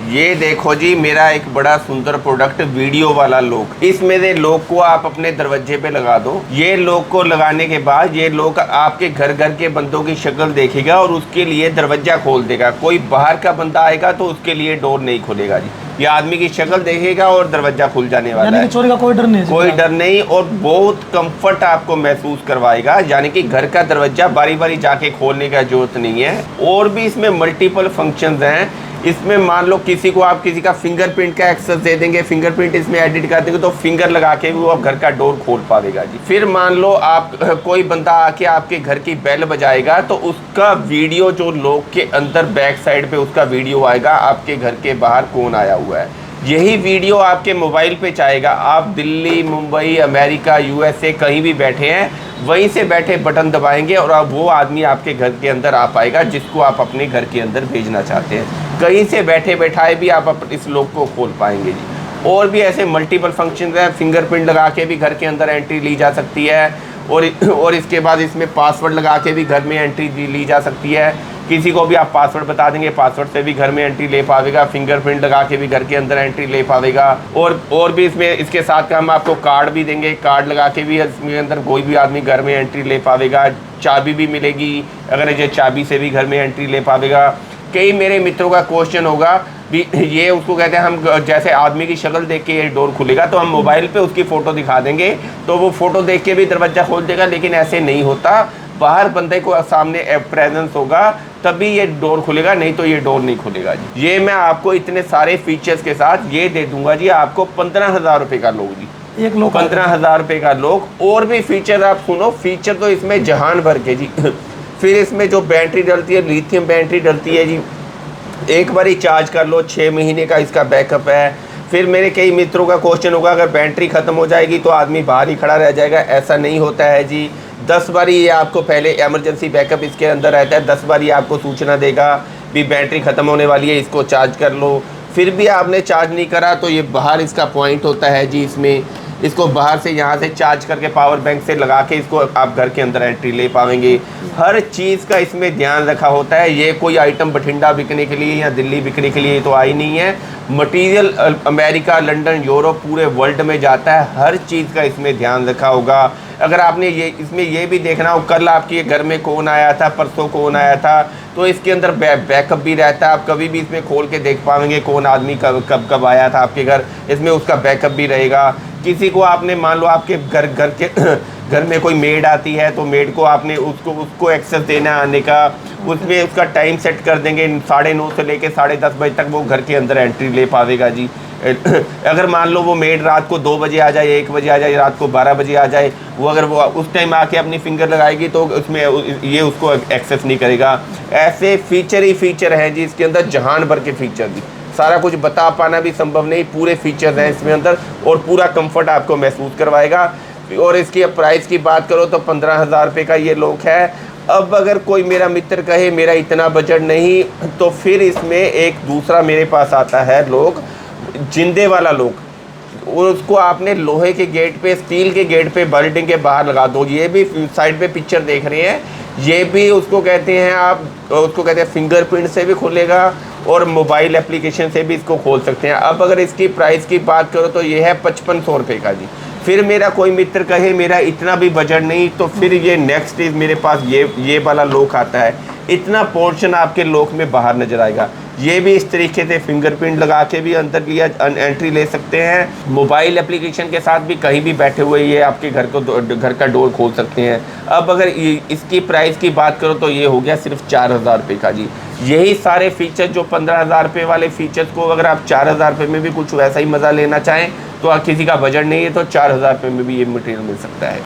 ये देखो जी, मेरा एक बड़ा सुंदर प्रोडक्ट वीडियो वाला लॉक। इसमें से लॉक को आप अपने दरवाजे पे लगा दो। ये लॉक को लगाने के बाद ये लॉक आपके घर घर के बंदों की शक्ल देखेगा और उसके लिए दरवाजा खोल देगा। कोई बाहर का बंदा आएगा तो उसके लिए डोर नहीं खोलेगा जी। ये आदमी की शक्ल देखेगा और दरवाजा खुल जाने वाला है। चोरी का कोई डर नहीं, कोई डर नहीं, और बहुत कंफर्ट आपको महसूस करवाएगा। यानी कि घर का दरवाजा बारी बारी जाके खोलने का जरूरत नहीं है। और भी इसमें मल्टीपल फंक्शंस हैं। इसमें मान लो किसी को आप किसी का फिंगरप्रिंट का एक्सेस दे देंगे, फिंगरप्रिंट इसमें एडिट कर देंगे तो फिंगर लगा के भी वो घर का डोर खोल पाएगा जी। फिर मान लो आप कोई बंदा आके आपके घर की बेल बजाएगा तो उसका वीडियो जो लॉक के अंदर बैक साइड पे उसका वीडियो आएगा, आपके घर के बाहर कौन आया हुआ है। यही वीडियो आपके मोबाइल पे चाहेगा। आप दिल्ली, मुंबई, अमेरिका, यूएसए कहीं भी बैठे हैं, वहीं से बैठे बटन दबाएंगे और अब वो आदमी आपके घर के अंदर आ पाएगा जिसको आप अपने घर के अंदर भेजना चाहते हैं। कहीं से बैठे बैठाए भी आप इस लॉक को खोल पाएंगे जी। और भी ऐसे मल्टीपल फंक्शन हैं। फिंगरप्रिंट लगा के भी घर के अंदर एंट्री ली जा सकती है और इसके बाद इसमें पासवर्ड लगा के भी घर में एंट्री ली जा सकती है। किसी को भी आप पासवर्ड बता देंगे, पासवर्ड से भी घर में एंट्री ले पाएगा। फिंगरप्रिंट लगा के भी घर के अंदर एंट्री ले पाएगा। और भी इसमें इसके साथ हम आपको कार्ड भी देंगे। कार्ड लगा के भी इसके अंदर कोई भी आदमी घर में एंट्री ले पाएगा। चाबी भी मिलेगी, अगर ये चाबी से भी घर में एंट्री ले पाएगा। कई मेरे मित्रों का क्वेश्चन होगा भी, ये उसको कहते हैं हम जैसे आदमी की शक्ल देख के ये डोर खुलेगा तो हम मोबाइल पे उसकी फ़ोटो दिखा देंगे तो वो फ़ोटो देख के भी दरवाज़ा खोल देगा, लेकिन ऐसे नहीं होता। बाहर बंदे को सामने प्रेजेंस होगा तभी ये डोर खुलेगा, नहीं तो ये डोर नहीं खुलेगा जी। ये मैं आपको इतने सारे फीचर्स के साथ ये दे दूंगा जी, आपको 15,000 रुपये का लॉक जी। एक लॉक 15,000 रुपये का लॉक। और भी फीचर आप सुनो, फीचर तो इसमें जहान भर के जी। फिर इसमें जो बैटरी डलती है, लिथियम बैटरी डलती है जी। एक बार ही चार्ज कर लो, 6 महीने का इसका बैकअप है। फिर मेरे कई मित्रों का क्वेश्चन होगा अगर बैटरी ख़त्म हो जाएगी तो आदमी बाहर ही खड़ा रह जाएगा। ऐसा नहीं होता है जी। 10 बार ये आपको पहले इमरजेंसी बैकअप इसके अंदर रहता है। 10 बार ये आपको सूचना देगा भी बैटरी ख़त्म होने वाली है, इसको चार्ज कर लो। फिर भी आपने चार्ज नहीं करा तो ये बाहर इसका पॉइंट होता है जी। इसमें इसको बाहर से यहाँ से चार्ज करके पावर बैंक से लगा के इसको आप घर के अंदर एंट्री ले पाएंगे। हर चीज़ का इसमें ध्यान रखा होता है। ये कोई आइटम बठिंडा बिकने के लिए या दिल्ली बिकने के लिए तो आई नहीं है। मटेरियल अमेरिका, लंदन, यूरोप, पूरे वर्ल्ड में जाता है। हर चीज़ का इसमें ध्यान रखा होगा। अगर आपने इसमें ये भी देखना हो कल आपके घर में कौन आया था, परसों कौन आया था, तो इसके अंदर बैकअप भी रहता है। आप कभी भी इसमें खोल के देख पाएंगे कौन आदमी कब आया था आपके घर। इसमें उसका बैकअप भी रहेगा। किसी को आपने मान लो आपके घर के घर में कोई मेड आती है तो मेड को आपने उसको एक्सेस देना आने का, उसमें उसका टाइम सेट कर देंगे। 9:30 से लेके 10:30 बजे तक वो घर के अंदर एंट्री ले पाएगा जी। अगर मान लो वो मेड रात को 2 बजे आ जाए, 1 बजे आ जाए, रात को 12 बजे आ जाए, वो अगर वो उस टाइम आके अपनी फिंगर लगाएगी तो उसमें ये उसको एक्सेस नहीं करेगा। ऐसे फीचर ही फीचर हैं जी इसके अंदर, जहान भर के फीचर जी। सारा कुछ बता पाना भी संभव नहीं, पूरे फीचर्स हैं इसमें अंदर और पूरा कंफर्ट आपको महसूस करवाएगा। और इसकी प्राइस की बात करो तो 15,000 रुपये का ये लॉक है। अब अगर कोई मेरा मित्र कहे मेरा इतना बजट नहीं, तो फिर इसमें एक दूसरा मेरे पास आता है लॉक, जिंदे वाला लॉक। उसको आपने लोहे के गेट पे, स्टील के गेट पे बिल्डिंग के बाहर लगा दो। ये भी साइड पे पिक्चर देख रहे हैं, ये भी उसको कहते हैं आप उसको कहते हैं फिंगरप्रिंट से भी खुलेगा और मोबाइल एप्लीकेशन से भी इसको खोल सकते हैं। अब अगर इसकी प्राइस की बात करो तो ये है 5500 रुपये का जी। फिर मेरा कोई मित्र कहे मेरा इतना भी बजट नहीं, तो फिर ये नेक्स्ट इज मेरे पास ये वाला लॉक आता है। इतना पोर्शन आपके लॉक में बाहर नजर आएगा। ये भी इस तरीके से फिंगरप्रिंट लगा के भी अंदर लिया एंट्री ले सकते हैं। मोबाइल एप्लीकेशन के साथ भी कहीं भी बैठे हुए ये आपके घर का डोर खोल सकते हैं। अब अगर इसकी प्राइस की बात करो तो ये हो गया सिर्फ 4,000 रुपये का जी। यही सारे फीचर्स जो 15,000 रुपये वाले फीचर्स को अगर आप 4,000 रुपये में भी कुछ वैसा ही मज़ा लेना चाहें तो किसी का बजट नहीं है तो 4,000 रुपये में भी ये मटेरियल मिल सकता है।